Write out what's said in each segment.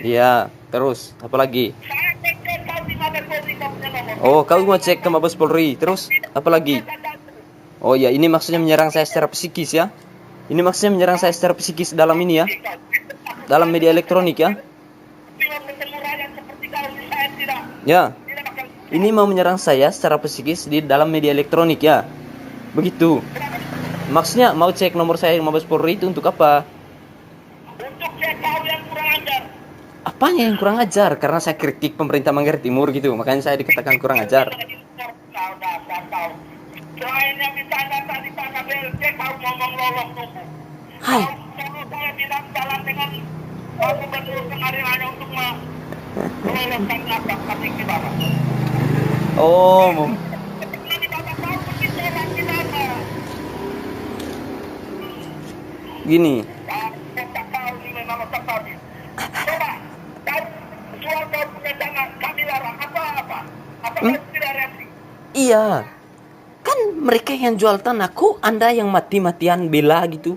Iya, terus apa lagi? Saya cek kau di Mabes Polri kau punya nomor. Oh, kau mau cek ke Mabes Polri. Terus apa lagi? Oh ya, ini maksudnya menyerang saya secara psikis ya. Ini maksudnya menyerang saya secara psikis dalam ini ya. Dalam media elektronik ya. Bila bertemu rakyat seperti kau, saya tidak Ya. akan. Ini mau menyerang saya secara psikis di dalam media elektronik ya. Begitu. Maksudnya mau cek nomor saya Mabes Polri itu untuk apa? Untuk cek kau yang kurang ajar. Apanya yang kurang ajar? Karena saya kritik pemerintah Manggarai Timur gitu. Makanya saya dikatakan kurang ajar. Kau dasar kau. Selain yang ditanya tadi Pak BLC, kau ngomong lolos tunggu. Hai. Kalau saya tidak jalan dengan gubernur kemarin hanya untuk meloloskan apa kami di bawah. Oh, Di bawah kau begitu orang di bawah. gini. Otak kau ini memang otak kau ini. Coba, kau jual kau punya jangan kami larang apa-apa. Apa kau tidak reaksi? Iya. Kan mereka yang jual tanahku, Anda yang mati-matian bela gitu.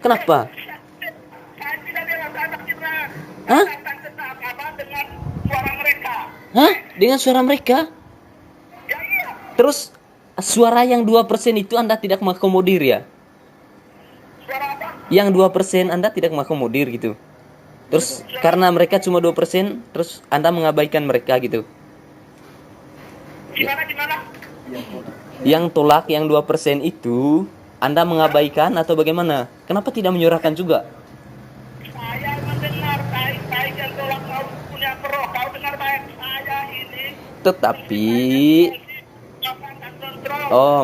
Kenapa? Saya tidak bilang saya tidak Hah? katakan apa dengan suara mereka. Hah? Dengan suara mereka? Ya iya. Terus suara yang 2% itu Anda tidak mengakomodir ya? Suara apa? Yang 2% Anda tidak mengakomodir gitu. Terus karena mereka cuma 2%, terus Anda mengabaikan mereka gitu. Gimana? Yang tolak yang 2% itu Anda mengabaikan atau bagaimana? Kenapa tidak menyuarakan juga? Saya mendengar baik-baik yang tolak kau punya pro. Kau dengar baik saya ini. Tetapi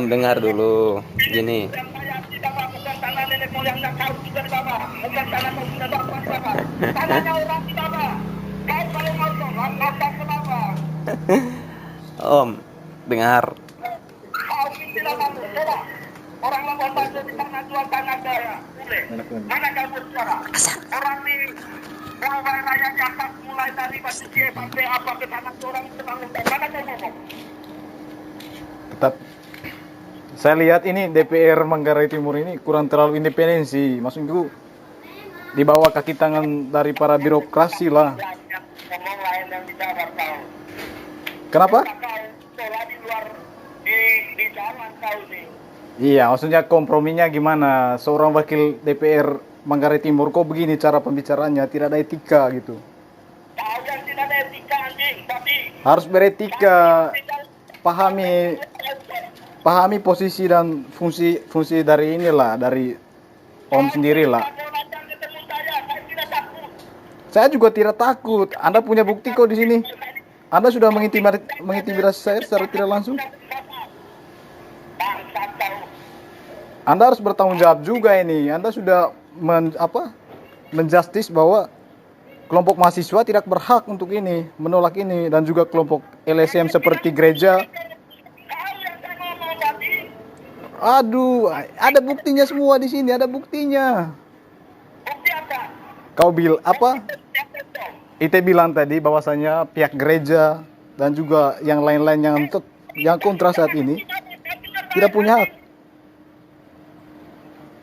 dengar dulu. Gini. Yang saya tidak bukan tanah nenek moyangnya kau juga di bawah. Bukan tanah kau punya bapak di bawah. Tanahnya orang di bawah. Kau kalau mau tolak, lapor ke bawah. Om, dengar. Kau pimpinan kamu, coba. Orang Labuan Bajo di tanah jual tanah saya. Boleh. Mana kau bersuara? Orang di Surabaya Raya Jakarta mulai dari Batu Cie sampai apa ke tanah orang terbangun. Mana kau ngomong? Tetap saya lihat ini DPR Manggarai Timur ini kurang terlalu independensi. Maksudku di bawah kaki tangan dari para birokrasi lah. Ngomong lain yang dijawab kau. Kenapa? Kau sekolah di luar di jalan kau nih. Iya, maksudnya komprominya gimana? Seorang wakil DPR Manggarai Timur kok begini cara pembicaraannya, tidak ada etika gitu. Kau yang tidak ada etika anjing, tapi Harus beretika, pahami posisi dan fungsi dari inilah, dari Om sendiri lah. ketemu saya tidak takut. Saya juga tidak takut. Anda punya bukti kok di sini. Anda sudah mengintimidasi saya secara tidak langsung. Bangsat kau. Anda harus bertanggung jawab juga ini. Anda sudah menjustis bahwa kelompok mahasiswa tidak berhak untuk ini, menolak ini, dan juga kelompok LSM seperti gereja. Kau yang saya ngomong tadi. Aduh, ada buktinya semua di sini, ada buktinya. Bukti apa? Kau apa? Ite bilang tadi bahwasanya pihak gereja dan juga yang lain-lain yang kontra saat ini tidak punya hak.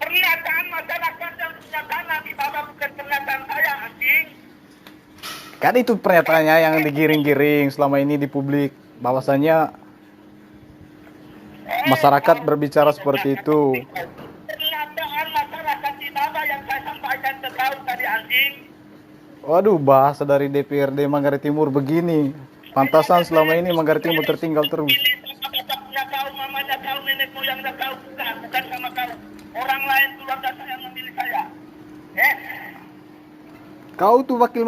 Pernyataan masyarakat yang punya tanah di bawah bukan pernyataan saya anjing. Kan itu pernyataannya yang digiring-giring selama ini di publik, bahwasanya masyarakat berbicara seperti itu. Pernyataan masyarakat di bawah yang saya sampaikan ke kau tadi anjing. Waduh, bahasa dari DPRD Manggarai Timur begini. Pantasan selama ini Manggarai Timur tertinggal terus. Ini sama bapaknya kau, mamanya kau, nenek moyangnya kau, bukan sama kau. Orang lain keluarga saya yang memilih saya. Kau tuh wakil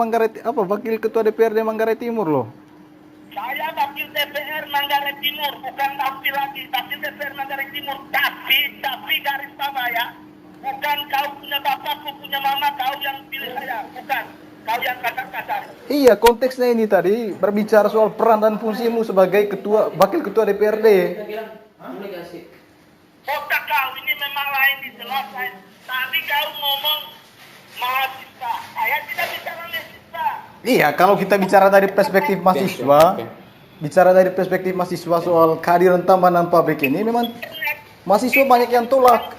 ketua DPRD Manggarai Timur loh. Saya wakil DPR Manggarai Timur, bukan wakil lagi, wakil DPR Manggarai Timur. Tapi garis bawah ya. Bukan kau punya bapak, kau punya mama, kau yang pilih saya. Bukan. Kau yang kasar-kasar. Iya, konteksnya ini tadi berbicara soal peran dan fungsimu sebagai wakil ketua DPRD. Otak kau ini memang lain jelas lain. Tadi kau ngomong mahasiswa. Saya tidak bicara mahasiswa. Iya, kalau kita bicara dari perspektif mahasiswa, soal kehadiran tambahan pabrik ini, memang mahasiswa banyak yang tolak.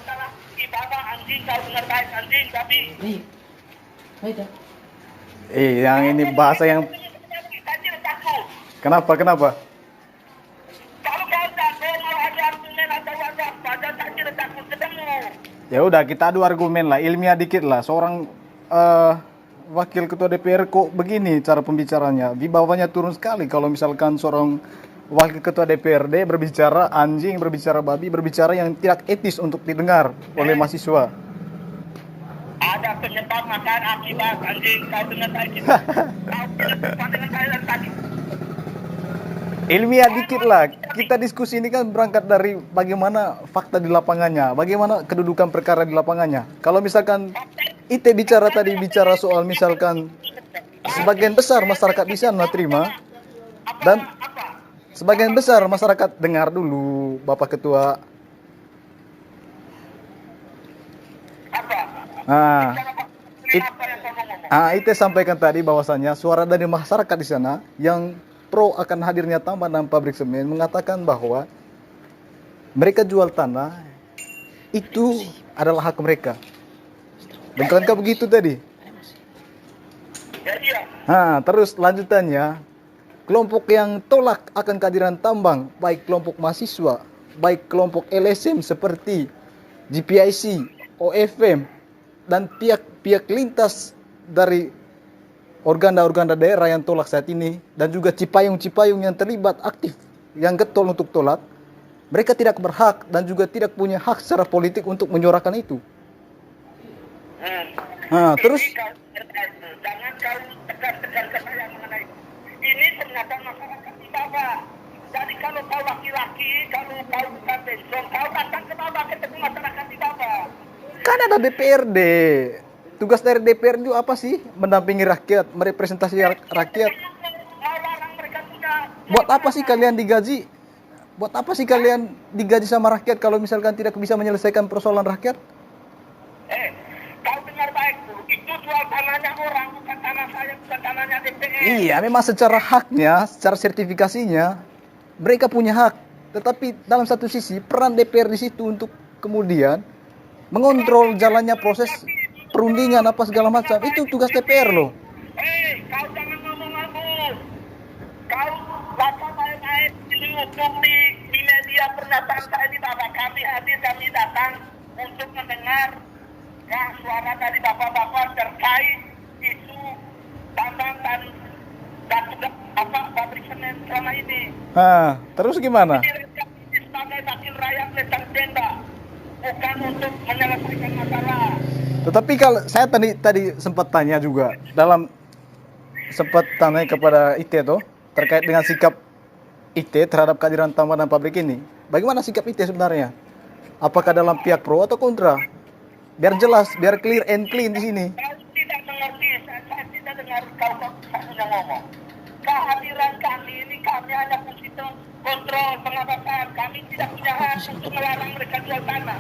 Di bawah anjing, kau dengar baik anjing, tapi Yang ini bahasa yang Saya tidak takut. kenapa? Kalau kau tak mau ada argumen atau ada apa, saya tidak takut ketemu. Ya udah kita adu argumen lah, ilmiah dikit lah. Seorang wakil ketua DPR kok begini cara pembicaranya, wibawanya turun sekali kalau misalkan seorang wakil ketua DPRD berbicara anjing, berbicara babi, berbicara yang tidak etis untuk didengar oleh mahasiswa. Ada penyebab makan akibat anjing kau dengan saya kita. Kau tidak suka dengan saya tadi. Ilmiah dikit lah. Kita diskusi ini kan berangkat dari bagaimana fakta di lapangannya, bagaimana kedudukan perkara di lapangannya. Kalau misalkan IT bicara soal misalkan sebagian besar masyarakat di sana terima dan sebagian besar masyarakat dengar dulu Bapak Ketua. IT sampaikan tadi bahwasannya suara dari masyarakat di sana yang pro akan hadirnya tambahan pabrik semen mengatakan bahwa mereka jual tanah itu adalah hak mereka. Bukankah begitu tadi? Terus lanjutannya, kelompok yang tolak akan kehadiran tambang, baik kelompok mahasiswa, baik kelompok LSM seperti GPIC, OFM, dan pihak lintas dari organda daerah yang tolak saat ini, dan juga Cipayung yang terlibat aktif, yang getol untuk tolak, mereka tidak berhak dan juga tidak punya hak secara politik untuk menyuarakan itu. Terus jangan kau tekan ke saya mengenai ini ternyata masyarakat di bawah. Jadi kalau kau laki-laki, kalau kau bukan besok, kau datang ke bawah ketemu masyarakat di bawah. Kan ada DPRD. Tugas dari DPR itu apa sih? Mendampingi rakyat, merepresentasi rakyat. Buat apa sih kalian digaji? Buat apa sih kalian digaji sama rakyat kalau misalkan tidak bisa menyelesaikan persoalan rakyat? Kau dengar baik tuh, itu jual tanahnya orang, bukan tanah saya, bukan tanahnya DPR. Iya, memang secara haknya, secara sertifikasinya, mereka punya hak. Tetapi dalam satu sisi, peran DPR di situ untuk kemudian mengontrol jalannya proses perundingan apa segala macam. Itu tugas DPR loh. Kau jangan ngomong-ngomong. Kau baca baik-baik hukum di media pernyataan saya di bawah. Kami hadir, kami datang untuk mendengar suara dari bapak-bapak terkait isu tambang dan pabrik semen selama ini. Terus gimana? Sebagai wakil rakyat letang tenda, bukan untuk menyelesaikan masalah. Tetapi kalau saya tadi sempat tanya juga, sempat tanya kepada IT tuh terkait dengan sikap IT terhadap kehadiran tambang dan pabrik ini. Bagaimana sikap IT sebenarnya? Apakah dalam pihak pro atau kontra? Biar jelas, biar clear and clean di sini. Kau tidak mengerti, saya tidak dengar kau sudah ngomong. Kehadiran kami ini kami hanya fungsi kontrol pengawasan. Kami tidak punya hak untuk melarang mereka jual tanah.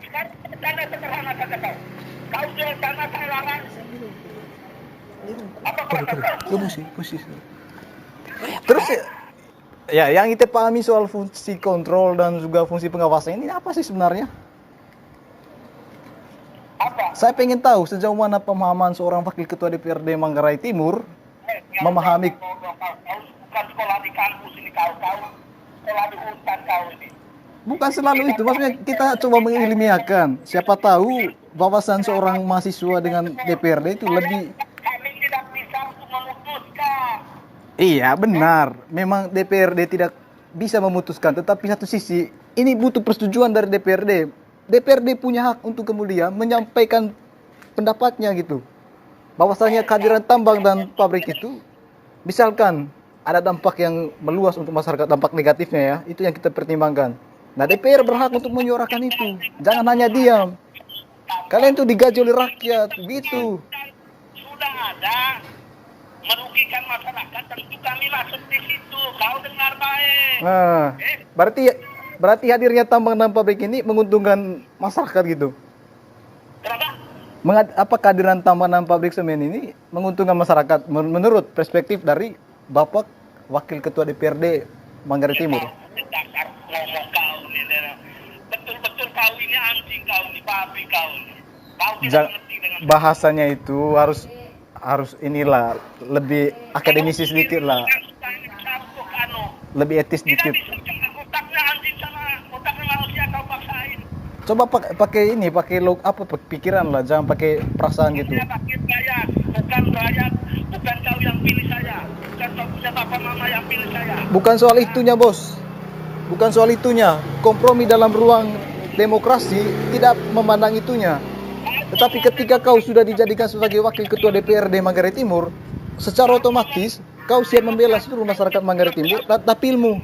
Sekarang tanah sederhana kata kau. Kau jual tanah saya larang. Apa kata kau? Musik. Terus ya, yang kita pahami soal fungsi kontrol dan juga fungsi pengawasan ini apa sih sebenarnya? Apa? Saya pengen tahu sejauh mana pemahaman seorang wakil ketua DPRD Manggarai Timur memahami. Kau bukan sekolah di kampus ini kau sekolah di hutan kau ini. Bukan selalu itu, maksudnya kita coba mengilmiahkan. Siapa tahu wawasan seorang mahasiswa dengan DPRD itu lebih. Kami tidak bisa untuk memutuskan. Iya benar, memang DPRD tidak bisa memutuskan. Tetapi satu sisi ini butuh persetujuan dari DPRD. DPRD punya hak untuk kemudian menyampaikan pendapatnya gitu. Bahwasanya kehadiran tambang dan pabrik itu, misalkan ada dampak yang meluas untuk masyarakat, dampak negatifnya ya, itu yang kita pertimbangkan. Nah DPR berhak untuk menyuarakan itu. Jangan hanya diam. Kalian tuh digaji oleh rakyat, gitu. Sudah ada merugikan masyarakat, tentu kami masuk di situ. Kau dengar baik. Nah, berarti hadirnya tambang dan pabrik ini menguntungkan masyarakat gitu. Kenapa? Apa kehadiran tambang dan pabrik semen ini menguntungkan masyarakat menurut perspektif dari Bapak Wakil Ketua DPRD Manggarai Timur? Dasar ngomong kau nih. Betul-betul kau ini anjing kau nih, babi kau nih. Kau tidak mengerti dengan Bahasanya itu harus harus inilah lebih akademisi sedikit lah, Untuk lebih etis tidak sedikit. bisa otaknya anjing sama otaknya manusia kau paksain. Coba pakai ini, pakai pikiran lah, jangan pakai perasaan gitu. Saya pakai rakyat, bukan kau yang pilih saya, bukan kau punya bapak mama yang pilih saya. Bukan soal itunya, Bos. Bukan soal itunya. Kompromi dalam ruang demokrasi tidak memandang itunya. Tetapi ketika kau sudah dijadikan sebagai wakil ketua DPRD Manggarai Timur, secara otomatis kau siap membela seluruh masyarakat Manggarai Timur dan dapilmu.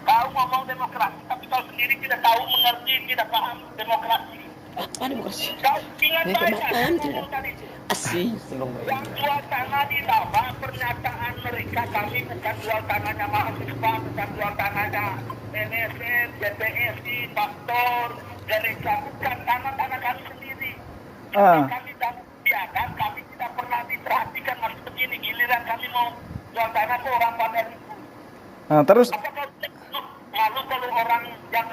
Kau ngomong demokrasi, tapi kau sendiri tidak tahu, mengerti, tidak paham demokrasi. Apa demokrasi? Kau ingat Ini saja, kemakan ngomong tidak? tadi. Asih. Yang jual tanah di bawah pernyataan mereka, kami bukan jual tanahnya mahasiswa, bukan jual tanahnya NSN, JPSI, Pastor, gereja, bukan tanah-tanah kami sendiri. Kami biarkan, kami tidak pernah diperhatikan masih begini, giliran kami mau jual tanah ke orang pada itu. Nah, terus Apakah malu kalau orang yang